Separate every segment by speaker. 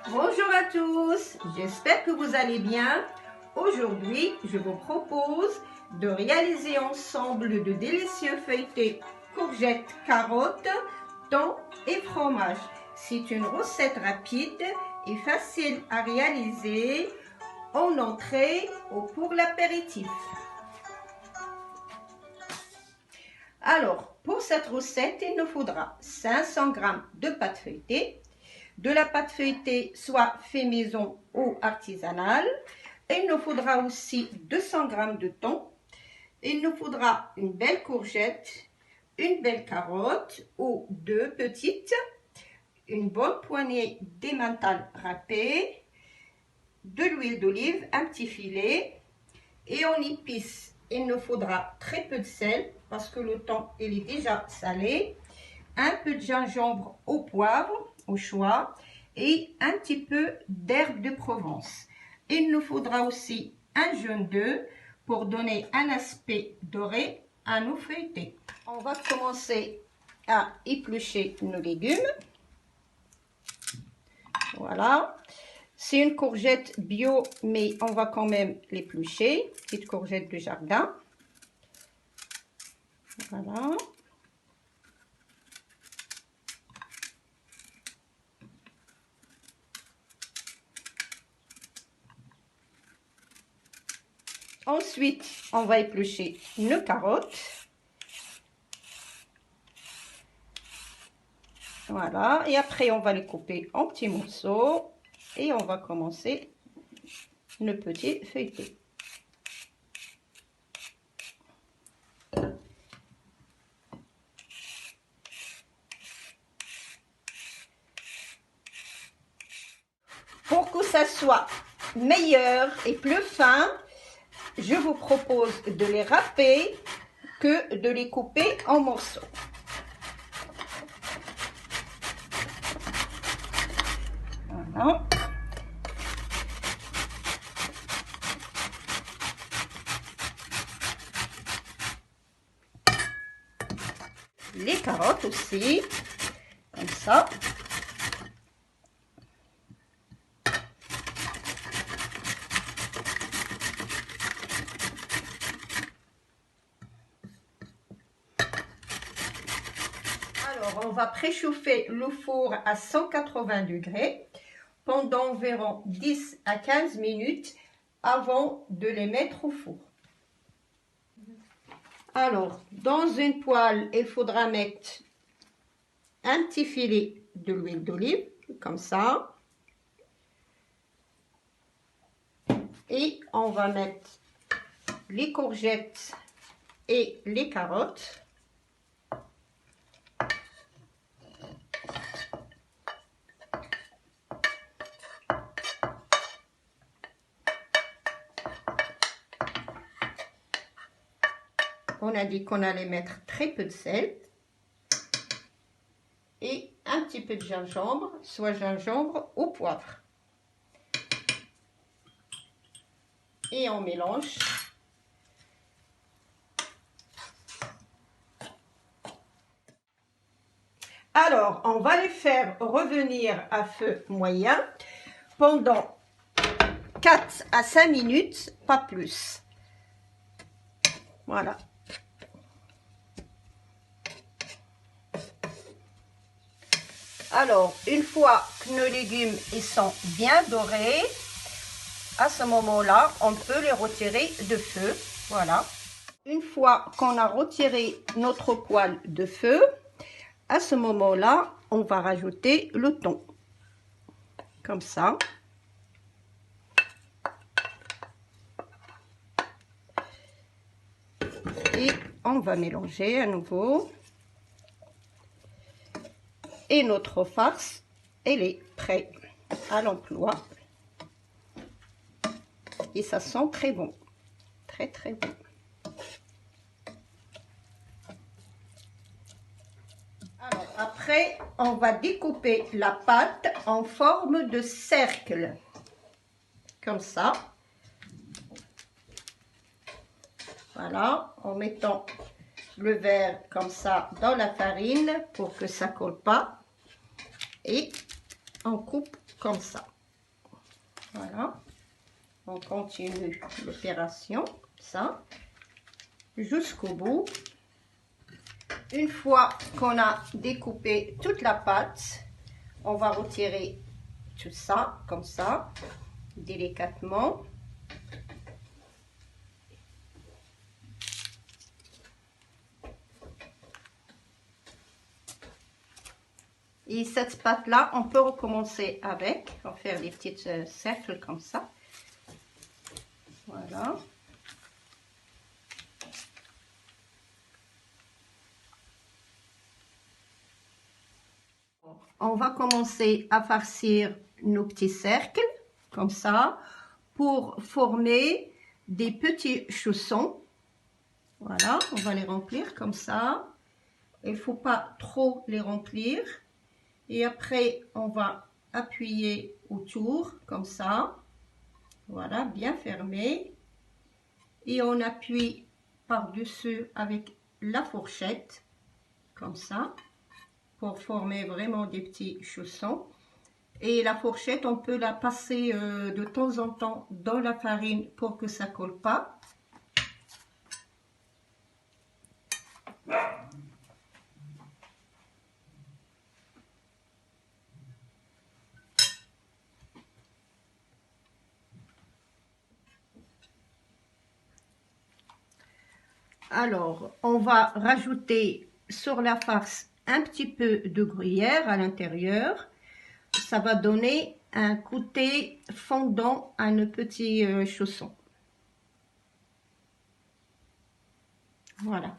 Speaker 1: Bonjour à tous, j'espère que vous allez bien. Aujourd'hui, je vous propose de réaliser ensemble de délicieux feuilletés courgettes, carottes, thon et fromage. C'est une recette rapide et facile à réaliser en entrée ou pour l'apéritif. Alors, pour cette recette, il nous faudra 500 g de pâte feuilletée, de la pâte feuilletée soit fait maison ou artisanale. Il nous faudra aussi 200 g de thon. Il nous faudra une belle courgette, une belle carotte ou deux petites, une bonne poignée d'emmental râpé, de l'huile d'olive, un petit filet. Et en épices, il nous faudra très peu de sel parce que le thon il est déjà salé, un peu de gingembre au poivre au choix et un petit peu d'herbe de Provence. Il nous faudra aussi un jaune d'œuf pour donner un aspect doré à nos feuilletés. On va commencer à éplucher nos légumes. Voilà. C'est une courgette bio, mais on va quand même l'éplucher. Petite courgette de jardin. Voilà. Ensuite, on va éplucher nos carottes. Voilà. Et après, on va les couper en petits morceaux. Et on va commencer nos petits feuilletés. Pour que ça soit meilleur et plus fin, je vous propose de les râper que de les couper en morceaux. Voilà. Les carottes aussi, comme ça. Alors, on va préchauffer le four à 180 degrés pendant environ 10 à 15 minutes avant de les mettre au four. Alors, dans une poêle, il faudra mettre un petit filet de l'huile d'olive, comme ça. Et on va mettre les courgettes et les carottes. On a dit qu'on allait mettre très peu de sel et un petit peu de gingembre, soit gingembre au poivre. Et on mélange. Alors, on va les faire revenir à feu moyen pendant 4 à 5 minutes, pas plus. Voilà. Alors, une fois que nos légumes ils sont bien dorés, à ce moment-là, on peut les retirer de feu. Voilà. Une fois qu'on a retiré notre poêle de feu, à ce moment-là, on va rajouter le thon. Comme ça. Et on va mélanger à nouveau. Et notre farce, elle est prête à l'emploi. Et ça sent très bon. Très très bon. Alors après, on va découper la pâte en forme de cercle. Comme ça. Voilà, en mettant le verre comme ça dans la farine pour que ça colle pas. Et on coupe comme ça. Voilà. On continue l'opération, ça, jusqu'au bout. Une fois qu'on a découpé toute la pâte, on va retirer tout ça, comme ça, délicatement. Et cette pâte-là, on peut recommencer avec. On va faire des petites cercles comme ça. Voilà. On va commencer à farcir nos petits cercles, comme ça, pour former des petits chaussons. Voilà, on va les remplir comme ça. Il ne faut pas trop les remplir. Et après, on va appuyer autour, comme ça. Voilà, bien fermé. Et on appuie par-dessus avec la fourchette, comme ça, pour former vraiment des petits chaussons. Et la fourchette, on peut la passer de temps en temps dans la farine pour que ça ne colle pas. Alors, on va rajouter sur la farce un petit peu de gruyère à l'intérieur. Ça va donner un côté fondant à nos petits chaussons. Voilà.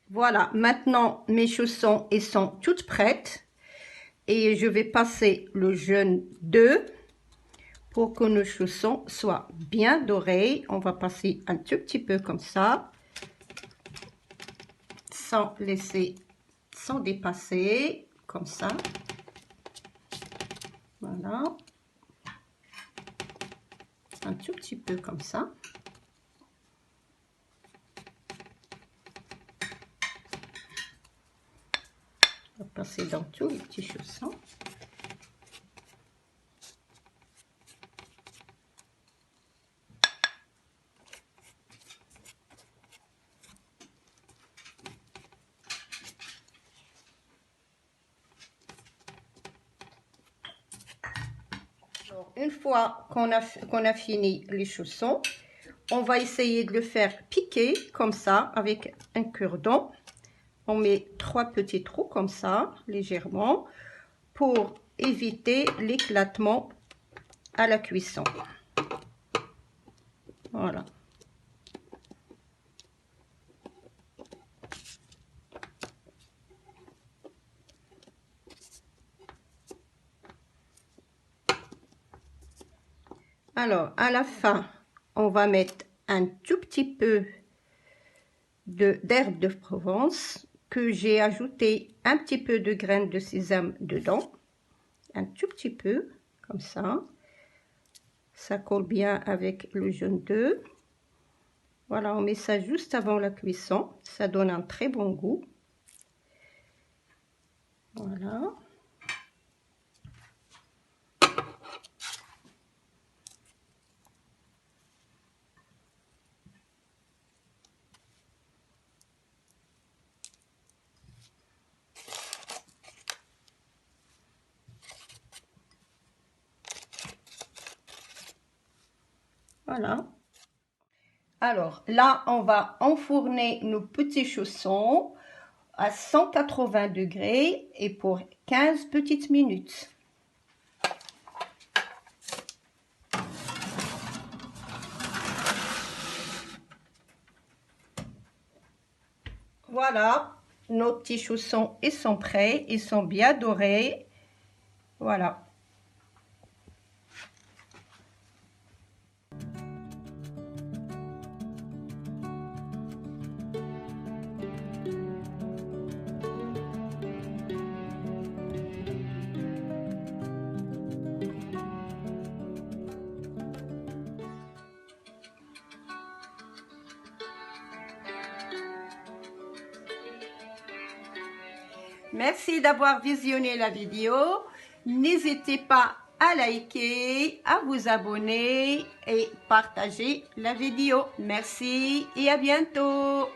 Speaker 1: Voilà, maintenant mes chaussons ils sont toutes prêtes et je vais passer le jaune 2 pour que nos chaussons soient bien dorés. On va passer un tout petit peu comme ça, sans dépasser, comme ça. Voilà, un tout petit peu comme ça. On va passer dans tous les petits chaussons. Alors, une fois qu'on a fini les chaussons, on va essayer de le faire piquer comme ça avec un cure-dent. On met 3 petits trous comme ça, légèrement, pour éviter l'éclatement à la cuisson. Voilà. Alors, à la fin, on va mettre un tout petit peu d'herbe de Provence que j'ai ajouté un petit peu de graines de sésame dedans. Un tout petit peu, comme ça. Ça colle bien avec le jaune d'œuf. Voilà, on met ça juste avant la cuisson. Ça donne un très bon goût. Voilà. Voilà. Alors là, on va enfourner nos petits chaussons à 180 degrés et pour 15 petites minutes. Voilà, nos petits chaussons, ils sont prêts, ils sont bien dorés. Voilà. Merci d'avoir visionné la vidéo. N'hésitez pas à liker, à vous abonner et partager la vidéo. Merci et à bientôt.